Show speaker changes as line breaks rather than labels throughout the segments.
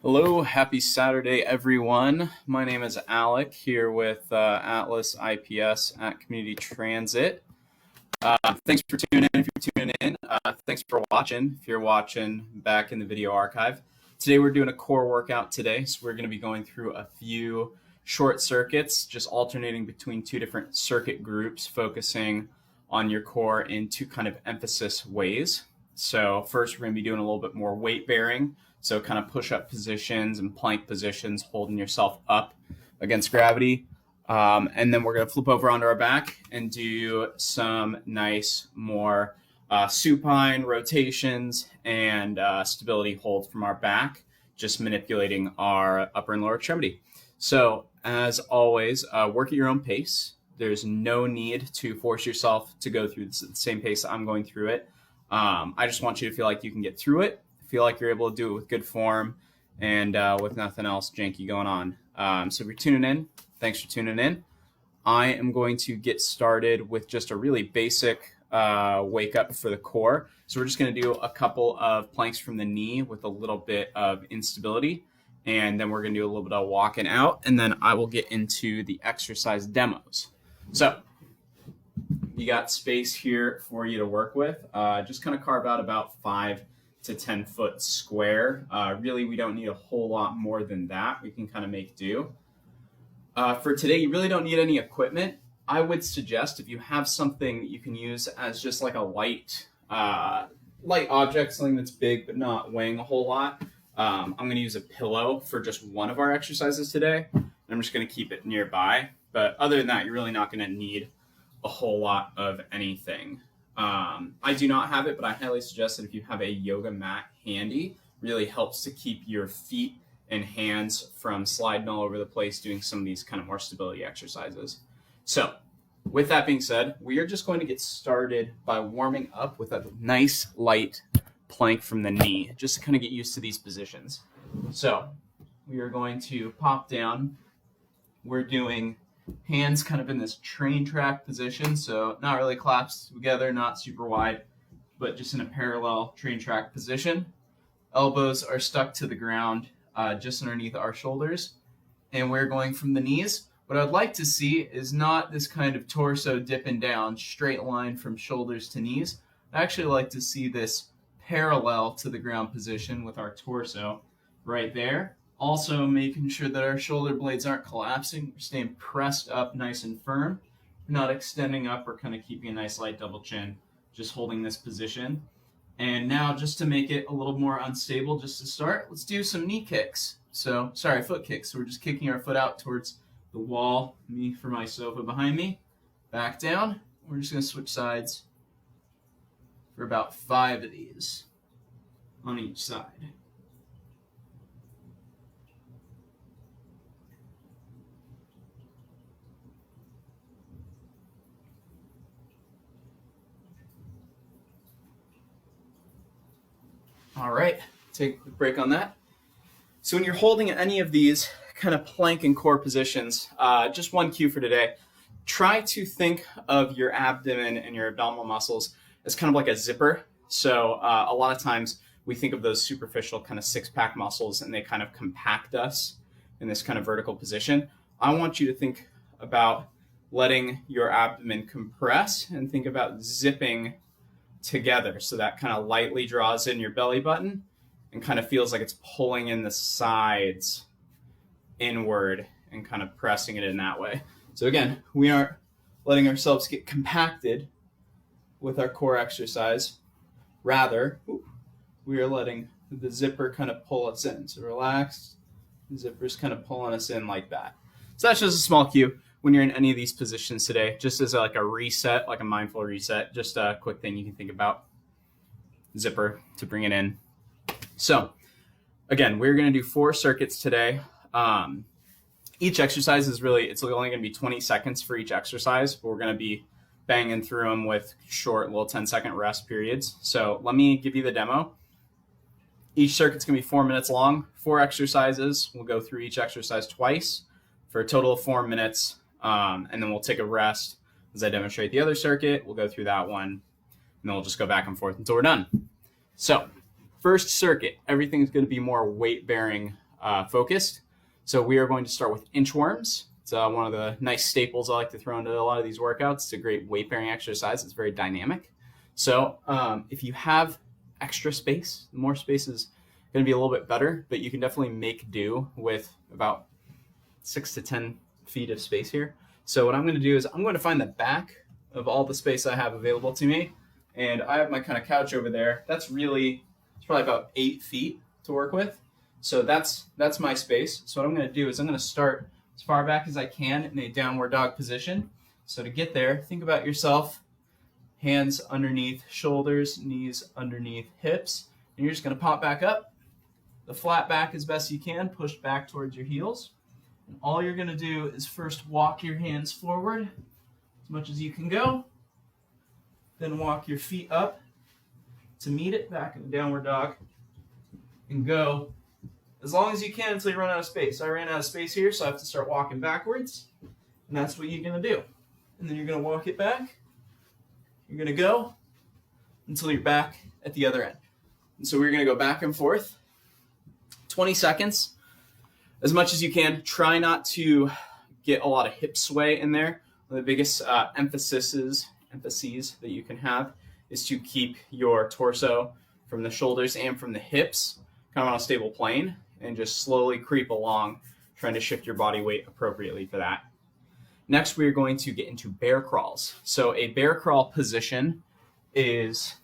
Hello, happy Saturday, everyone. My name is Alec here with Atlas IPS at Community Transit. Thanks for tuning in. If you're tuning in, thanks for watching. If you're watching back in the video archive, today we're doing a core workout today. So we're going to be going through a few short circuits, just alternating between two different circuit groups, focusing on your core in two kind of emphasis ways. So first, we're going to be doing a little bit more weight bearing. So kind of push-up positions and plank positions, holding yourself up against gravity. And then we're going to flip over onto our back and do some nice more supine rotations and stability hold from our back, just manipulating our upper and lower extremity. So as always, work at your own pace. There's no need to force yourself to go through the same pace I'm going through it. I just want you to feel like you can get through it. Feel like you're able to do it with good form and with nothing else janky going on. So if you're tuning in, thanks for tuning in. I am going to get started with just a really basic wake up for the core. So we're just going to do a couple of planks from the knee with a little bit of instability. And then we're going to do a little bit of walking out. And then I will get into the exercise demos. So you got space here for you to work with. Just kind of carve out about 5 to 10 foot square. Really, we don't need a whole lot more than that. We can kind of make do. For today, you really don't need any equipment. I would suggest if you have something that you can use as just like a light object, something that's big but not weighing a whole lot. I'm going to use a pillow for just one of our exercises today. I'm just going to keep it nearby. But other than that, you're really not going to need a whole lot of anything. I do not have it, but I highly suggest that if you have a yoga mat handy, really helps to keep your feet and hands from sliding all over the place doing some of these kind of more stability exercises. So with that being said, we are just going to get started by warming up with a nice light plank from the knee, just to kind of get used to these positions. So we are going to pop down. We're doing hands kind of in this train track position, so not really clasped together, not super wide, but just in a parallel train track position. Elbows are stuck to the ground just underneath our shoulders, and we're going from the knees. What I'd like to see is not this kind of torso dipping down, straight line from shoulders to knees. I actually like to see this parallel to the ground position with our torso right there. Also making sure that our shoulder blades aren't collapsing. We're staying pressed up nice and firm. We're not extending up. We're kind of keeping a nice light double chin, just holding this position. And now just to make it a little more unstable, just to start, let's do some knee kicks. Foot kicks. So we're just kicking our foot out towards the wall, me for my sofa behind me. Back down. We're just going to switch sides for about 5 of these on each side. All right, take a quick break on that. So when you're holding any of these kind of plank and core positions, just one cue for today, try to think of your abdomen and your abdominal muscles as kind of like a zipper. So a lot of times we think of those superficial kind of six-pack muscles and they kind of compact us in this kind of vertical position. I want you to think about letting your abdomen compress and think about zipping together, so that kind of lightly draws in your belly button and kind of feels like it's pulling in the sides inward and kind of pressing it in that way. So again, we aren't letting ourselves get compacted with our core exercise. Rather, we are letting the zipper kind of pull us in. So relaxed, the zipper's kind of pulling us in like that. So that's just a small cue when you're in any of these positions today, just as like a reset, like a mindful reset, just a quick thing you can think about. Zipper to bring it in. So again, we're going to do 4 circuits today. Each exercise is really, it's only going to be 20 seconds for each exercise, but we're going to be banging through them with short little 10-second rest periods. So let me give you the demo. Each circuit's going to be 4 minutes long, 4 exercises. We'll go through each exercise twice for a total of 4 minutes. And then we'll take a rest as I demonstrate the other circuit. We'll go through that one, and then we'll just go back and forth until we're done. So first circuit, everything's going to be more weight-bearing focused. So we are going to start with inchworms. It's one of the nice staples I like to throw into a lot of these workouts. It's a great weight-bearing exercise. It's very dynamic. So if you have extra space, the more space is going to be a little bit better, but you can definitely make do with about 6 to 10 feet of space here. So what I'm going to do is I'm going to find the back of all the space I have available to me. And I have my kind of couch over there. It's probably about 8 feet to work with. So that's my space. So what I'm going to do is I'm going to start as far back as I can in a downward dog position. So to get there, think about yourself, hands underneath shoulders, knees underneath hips. And you're just going to pop back up, the flat back as best you can, push back towards your heels. And all you're going to do is first walk your hands forward as much as you can go. Then walk your feet up to meet it back in the downward dog. And go as long as you can until you run out of space. I ran out of space here, so I have to start walking backwards. And that's what you're going to do. And then you're going to walk it back. You're going to go until you're back at the other end. And so we're going to go back and forth. 20 seconds. As much as you can. Try not to get a lot of hip sway in there. One of the biggest emphases that you can have is to keep your torso from the shoulders and from the hips kind of on a stable plane and just slowly creep along, trying to shift your body weight appropriately for that. Next, we are going to get into bear crawls. So a bear crawl position is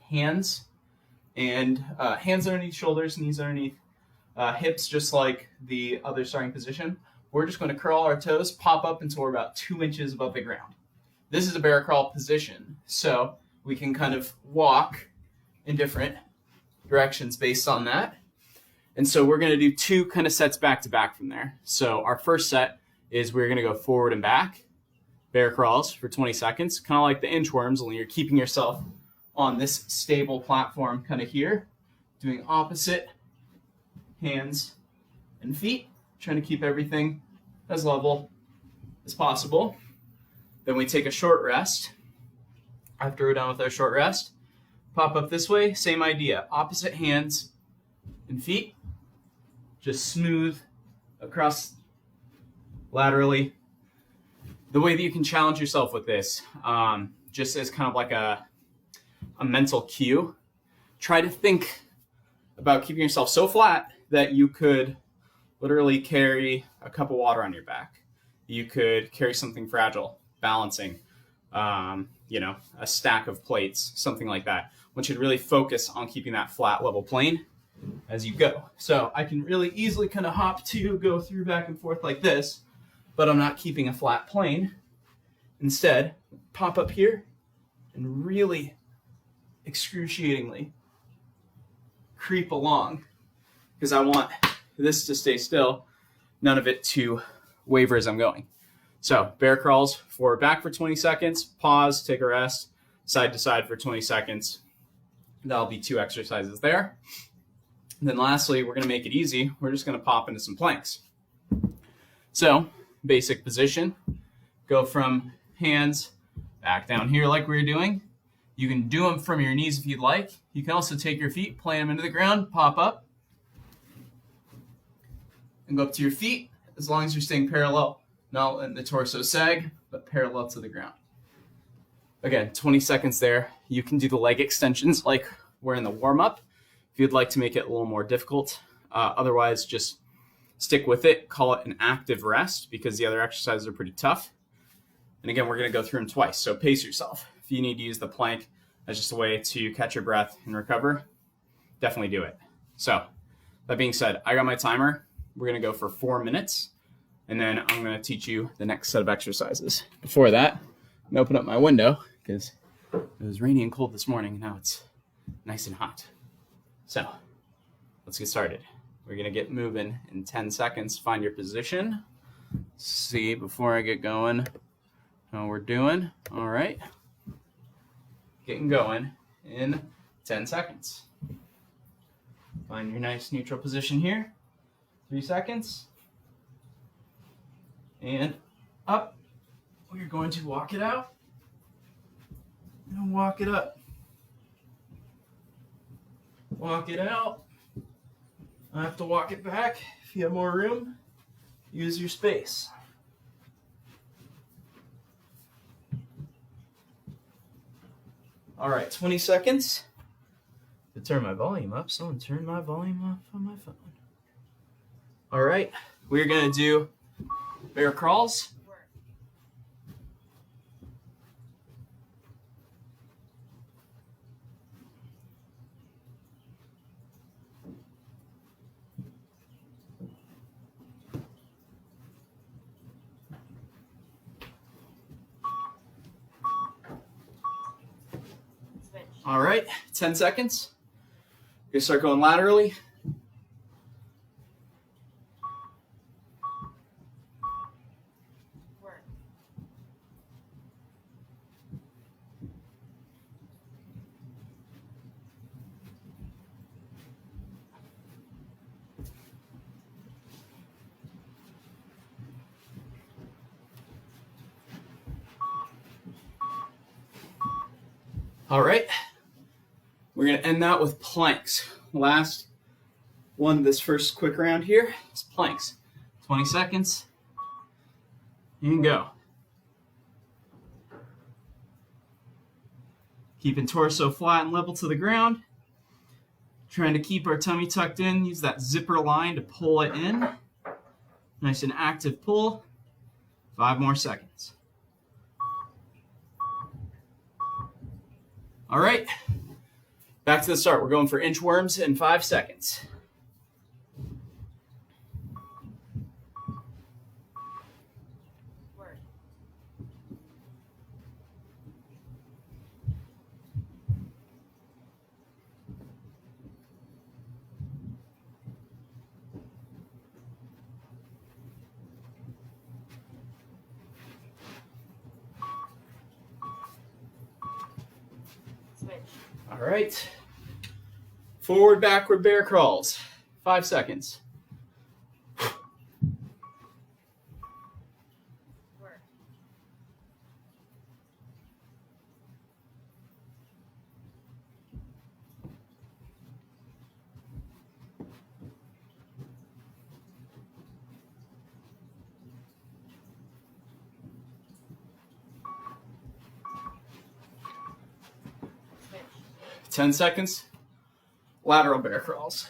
hands underneath shoulders, knees underneath hips, just like the other starting position. We're just going to curl our toes, pop up until we're about 2 inches above the ground. This is a bear crawl position, so we can kind of walk in different directions based on that. And so we're going to do 2 kind of sets back to back from there. So our first set is we're going to go forward and back, bear crawls for 20 seconds, kind of like the inchworms, only you're keeping yourself on this stable platform kind of here, doing opposite hands and feet, trying to keep everything as level as possible. Then we take a short rest. After we're done with our short rest, pop up this way, same idea. Opposite hands and feet, just smooth across laterally. The way that you can challenge yourself with this, just as kind of like a mental cue, try to think about keeping yourself so flat that you could literally carry a cup of water on your back. You could carry something fragile, balancing, a stack of plates, something like that. I want you to really focus on keeping that flat level plane as you go. So I can really easily kind of hop to go through back and forth like this, but I'm not keeping a flat plane. Instead, pop up here and really excruciatingly creep along because I want this to stay still, none of it to waver as I'm going. So bear crawls, forward back for 20 seconds, pause, take a rest, side to side for 20 seconds. That'll be 2 exercises there. And then lastly, we're going to make it easy. We're just going to pop into some planks. So basic position, go from hands back down here like we were doing. You can do them from your knees if you'd like. You can also take your feet, plant them into the ground, pop up, and go up to your feet as long as you're staying parallel. Not letting the torso sag, but parallel to the ground. Again, 20 seconds there. You can do the leg extensions like we're in the warm-up if you'd like to make it a little more difficult. Otherwise, just stick with it. Call it an active rest because the other exercises are pretty tough. And again, we're going to go through them twice, so pace yourself. If you need to use the plank as just a way to catch your breath and recover, definitely do it. So that being said, I got my timer. We're going to go for 4 minutes. And then I'm going to teach you the next set of exercises. Before that, I'm going to open up my window because it was rainy and cold this morning. And now it's nice and hot. So let's get started. We're going to get moving in 10 seconds. Find your position. See before I get going how we're doing. All right. Getting going in 10 seconds. Find your nice neutral position here. 3 seconds. And up. We're going to walk it out and walk it up. Walk it out. I have to walk it back. If you have more room, use your space. All right, 20 seconds. To turn my volume up, someone turn my volume off on my phone. All right, we're gonna do bear crawls. All right, 10 seconds. You're gonna start going laterally. All right, we're gonna end that with planks. Last one, this first quick round here is planks. 20 seconds, and go. Keeping torso flat and level to the ground. Trying to keep our tummy tucked in. Use that zipper line to pull it in. Nice and active pull. 5 more seconds. All right, back to the start. We're going for inchworms in 5 seconds. All right, forward, backward bear crawls. 5 seconds.
Work.
10 seconds. Lateral bear crawls.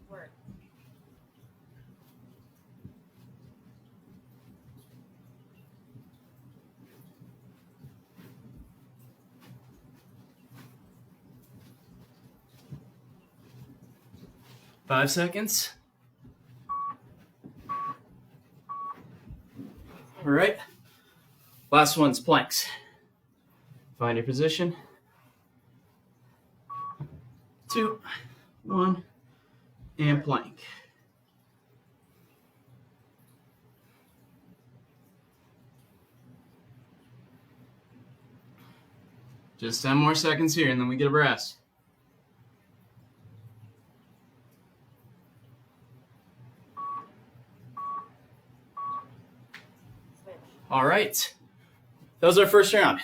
Work.
5 seconds. All right. Last one's planks. Find your position. 2, 1, and plank. Just 10 more seconds here, and then we get a rest. All right. That was our first round.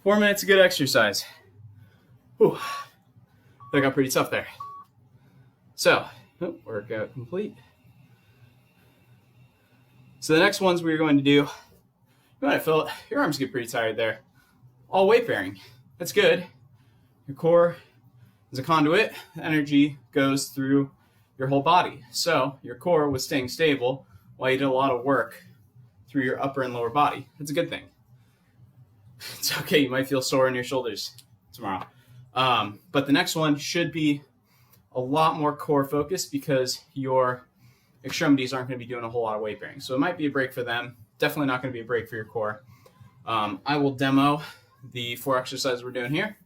4 minutes of good exercise. Whew. That got pretty tough there. So, workout complete. So the next ones we're going to do, you might feel your arms get pretty tired there. All weight bearing. That's good. Your core is a conduit. Energy goes through your whole body. So your core was staying stable while you did a lot of work through your upper and lower body. That's a good thing. It's okay, you might feel sore in your shoulders tomorrow. But the next one should be a lot more core focused because your extremities aren't going to be doing a whole lot of weight bearing. So it might be a break for them. Definitely not going to be a break for your core. I will demo the 4 exercises we're doing here.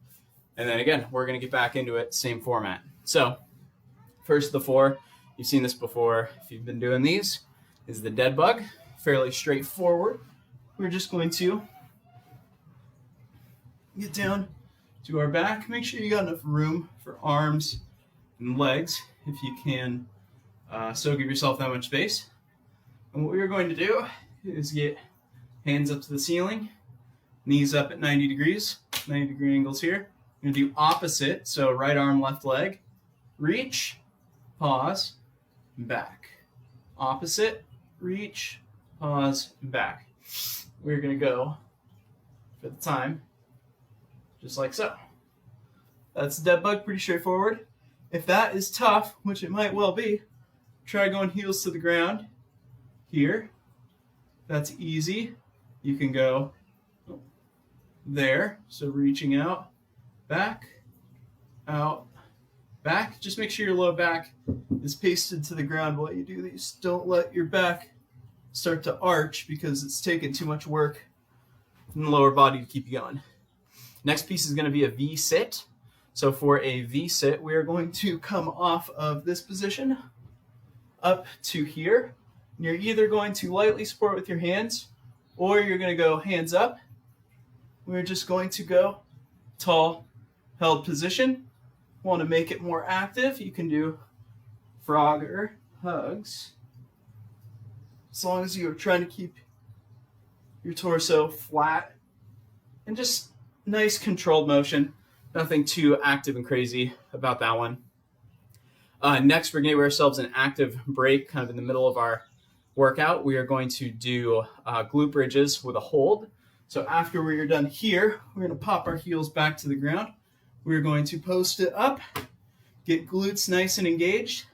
And then again, we're going to get back into it, same format. So first of the 4, you've seen this before if you've been doing these, is the dead bug. Fairly straightforward. We're just going to get down to our back. Make sure you got enough room for arms and legs if you can so give yourself that much space. And what we're going to do is get hands up to the ceiling, knees up at 90 degrees. 90-degree angles here. I'm going to do opposite, so right arm, left leg. Reach, pause, back. Opposite, reach, pause, back. We're going to go for the time, just like so. That's the dead bug, pretty straightforward. If that is tough, which it might well be, try going heels to the ground here. That's easy. You can go there, so reaching out, back, out, back. Just make sure your low back is pasted to the ground while you do these. Don't let your back start to arch because it's taking too much work from the lower body to keep you going. Next piece is going to be a V-sit. So for a V-sit, we are going to come off of this position up to here. You're either going to lightly support with your hands or you're going to go hands up. We're just going to go tall held position. Want to make it more active, you can do Frogger hugs. As long as you're trying to keep your torso flat and just nice controlled motion. Nothing too active and crazy about that one. Next, we're going to give ourselves an active break kind of in the middle of our workout. We are going to do glute bridges with a hold. So after we're done here, we're going to pop our heels back to the ground. We're going to post it up, get glutes nice and engaged.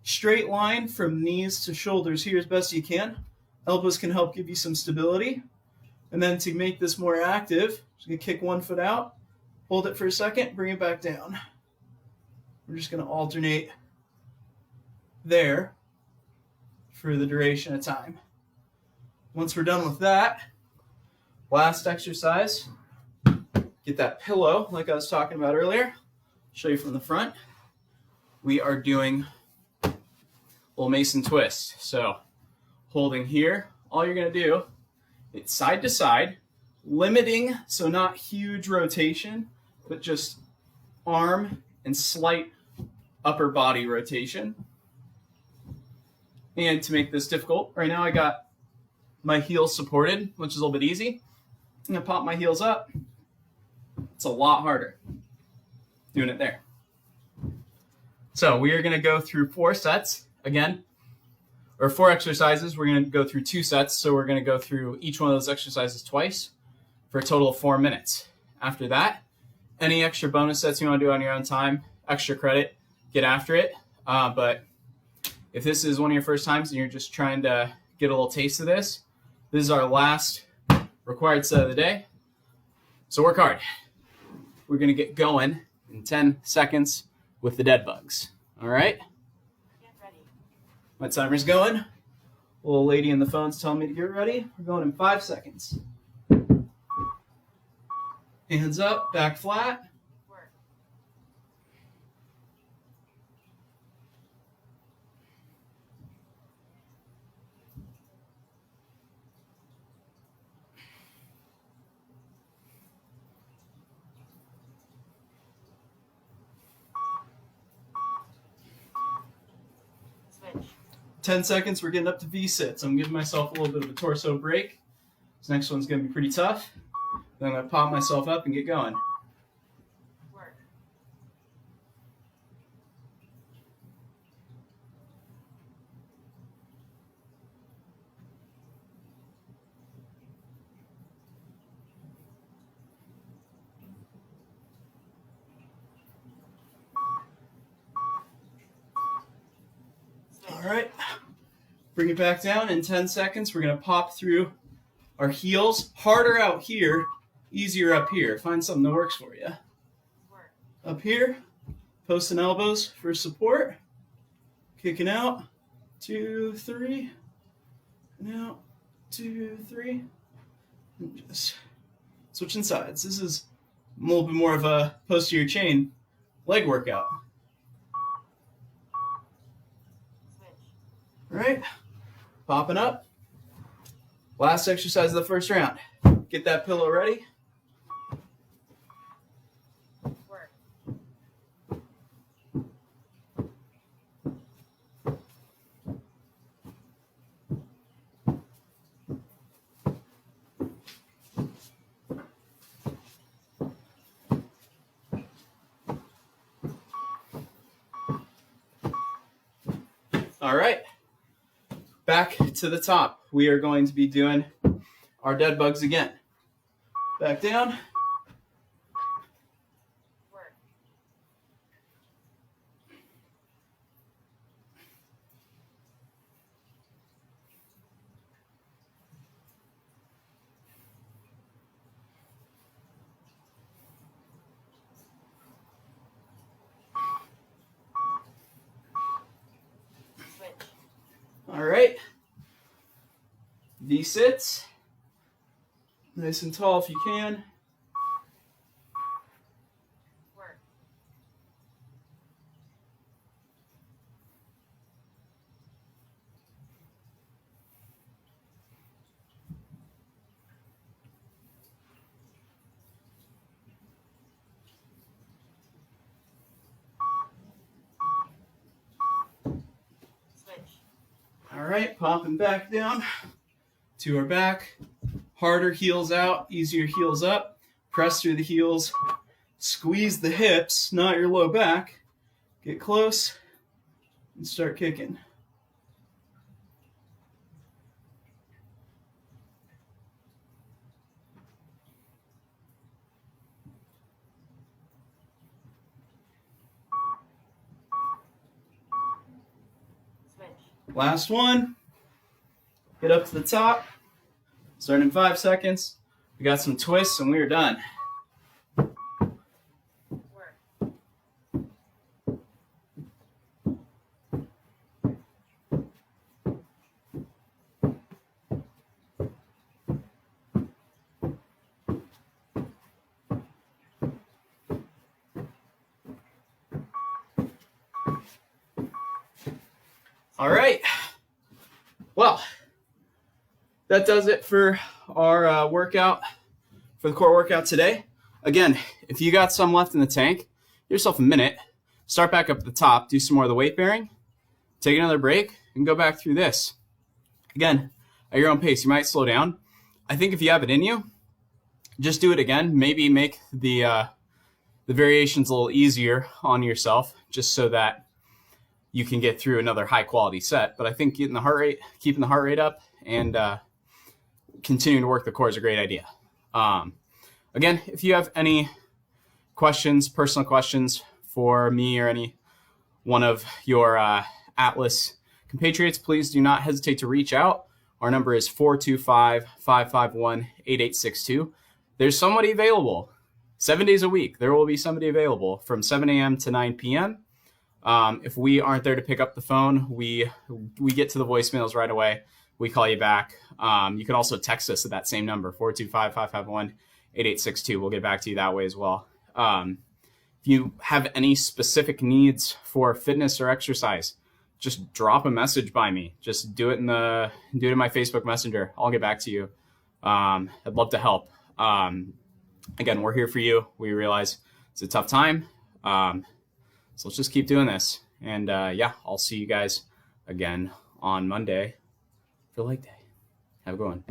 Straight line from knees to shoulders here as best you can. Elbows can help give you some stability. And then to make this more active, just going to kick one foot out, hold it for a second, bring it back down. We're just going to alternate there for the duration of time. Once we're done with that, last exercise, get that pillow like I was talking about earlier. Show you from the front. We are doing a little Mason twist. So holding here, all you're going to do, it's side to side, limiting, so not huge rotation, but just arm and slight upper body rotation. And to make this difficult, right now I got my heels supported, which is a little bit easy. I'm going to pop my heels up. It's a lot harder doing it there. So we are going to go through 4 sets again, or 4 exercises. We're going to go through 2 sets. So we're going to go through each one of those exercises twice for a total of 4 minutes. After that, any extra bonus sets you want to do on your own time, extra credit, get after it. But if this is one of your first times and you're just trying to get a little taste of this, this is our last required set of the day. So work hard. We're going to get going in 10 seconds with the dead bugs. All right?
Get ready.
My timer's going. Little lady in the phone's telling me to get ready. We're going in 5 seconds. Hands up, back flat.
Work.
10 seconds, we're getting up to V-sits. I'm giving myself a little bit of a torso break. This next one's going to be pretty tough. Then I'm going to pop myself up and get going.
Work.
All right. Bring it back down in 10 seconds. We're going to pop through our heels. Harder out here, easier up here. Find something that works for you.
Work.
Up here, posting elbows for support. Kicking out. 2, 3. And out. 2, 3. And just switching sides. This is a little bit more of a posterior chain leg workout.
Switch.
All right. Popping up. Last exercise of the first round. Get that pillow ready.
Work.
All right. Back to the top. We are going to be doing our dead bugs again. Back down.
Work. Switch.
All right. V-sits. Nice and tall if you can.
Work. Switch.
All right, popping back down to our back. Harder heels out, easier heels up. Press through the heels. Squeeze the hips, not your low back. Get close and start kicking.
Switch.
Last one. Get up to the top. Starting in 5 seconds. We got some twists and we are done.
Work.
All right. Well, that does it for our workout, for the core workout today. Again, if you got some left in the tank, give yourself a minute. Start back up at the top, do some more of the weight bearing, take another break, and go back through this. Again, at your own pace. You might slow down. I think if you have it in you, just do it again. Maybe make the variations a little easier on yourself, just so that you can get through another high quality set. But I think keeping the heart rate up and continuing to work the core is a great idea. Again, if you have any questions, personal questions for me or any one of your Atlas compatriots, please do not hesitate to reach out. Our number is 425-551-8862. There's somebody available 7 days a week. There will be somebody available from 7 a.m. to 9 p.m. If we aren't there to pick up the phone, we get to the voicemails right away. We call you back. You can also text us at that same number, 425-551-8862. We'll get back to you that way as well. If you have any specific needs for fitness or exercise, just drop a message by me. Just do it in my Facebook Messenger. I'll get back to you. I'd love to help. Again, we're here for you. We realize it's a tough time. So let's just keep doing this. And I'll see you guys again on Monday for leg day. Have a good one.